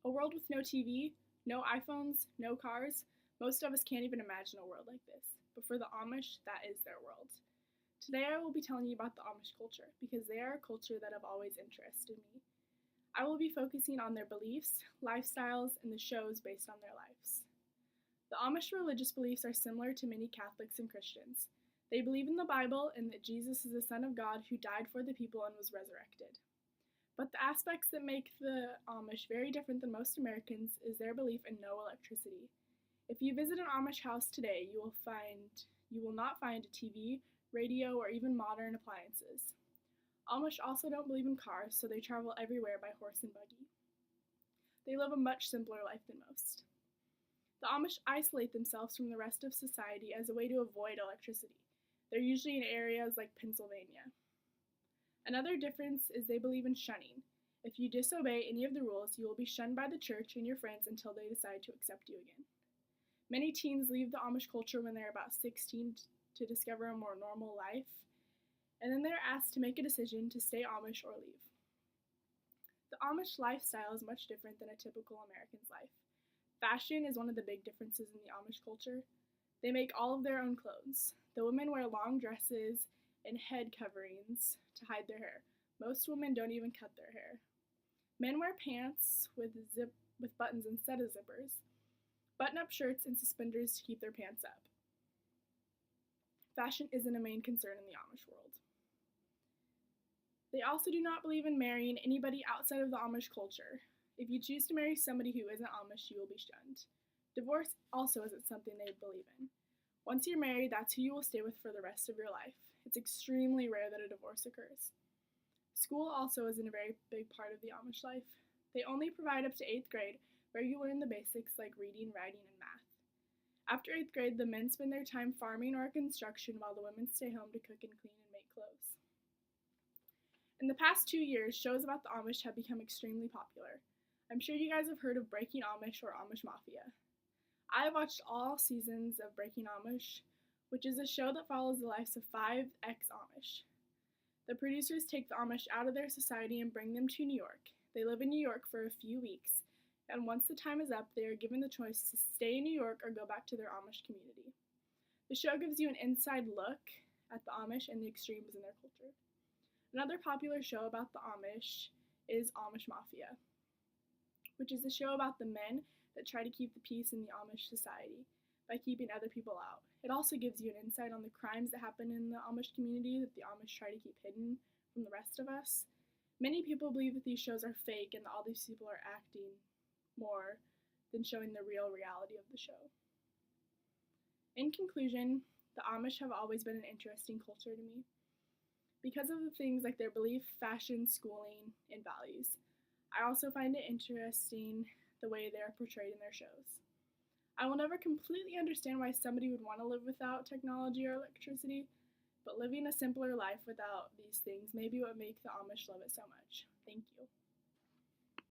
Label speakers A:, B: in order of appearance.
A: A world with no TV, no iPhones, no cars. Most of us can't even imagine a world like this. But for the Amish, that is their world. Today I will be telling you about the Amish culture because they are a culture that have always interested me. I will be focusing on their beliefs, lifestyles, and the shows based on their lives. The Amish religious beliefs are similar to many Catholics and Christians. They believe in the Bible and that Jesus is the Son of God who died for the people and was resurrected. But the aspects that make the Amish very different than most Americans is their belief in no electricity. If you visit an Amish house today, you will not find a TV, radio, or even modern appliances. Amish also don't believe in cars, so they travel everywhere by horse and buggy. They live a much simpler life than most. The Amish isolate themselves from the rest of society as a way to avoid electricity. They're usually in areas like Pennsylvania. Another difference is they believe in shunning. If you disobey any of the rules, you will be shunned by the church and your friends until they decide to accept you again. Many teens leave the Amish culture when they're about 16 to discover a more normal life, and then they're asked to make a decision to stay Amish or leave. The Amish lifestyle is much different than a typical American's life. Fashion is one of the big differences in the Amish culture. They make all of their own clothes. The women wear long dresses and head coverings to hide their hair. Most women don't even cut their hair. Men wear pants with buttons instead of zippers, button-up shirts, and suspenders to keep their pants up. Fashion isn't a main concern in the Amish world. They also do not believe in marrying anybody outside of the Amish culture. If you choose to marry somebody who isn't Amish, you will be shunned. Divorce also isn't something they believe in. Once you're married, that's who you will stay with for the rest of your life. It's extremely rare that a divorce occurs. School also isn't a very big part of the Amish life. They only provide up to 8th grade, where you learn the basics like reading, writing, and math. After 8th grade, the men spend their time farming or construction while the women stay home to cook and clean and make clothes. In the past 2 years, shows about the Amish have become extremely popular. I'm sure you guys have heard of Breaking Amish or Amish Mafia. I have watched all seasons of Breaking Amish, which is a show that follows the lives of 5 ex-Amish. The producers take the Amish out of their society and bring them to New York. They live in New York for a few weeks, and once the time is up, they are given the choice to stay in New York or go back to their Amish community. The show gives you an inside look at the Amish and the extremes in their culture. Another popular show about the Amish is Amish Mafia, which is a show about the men that try to keep the peace in the Amish society by keeping other people out. It also gives you an insight on the crimes that happen in the Amish community that the Amish try to keep hidden from the rest of us. Many people believe that these shows are fake and that all these people are acting more than showing the real reality of the show. In conclusion, the Amish have always been an interesting culture to me because of the things like their belief, fashion, schooling, and values. I also find it interesting the way they are portrayed in their shows. I will never completely understand why somebody would want to live without technology or electricity, but living a simpler life without these things may be what makes the Amish love it so much. Thank you.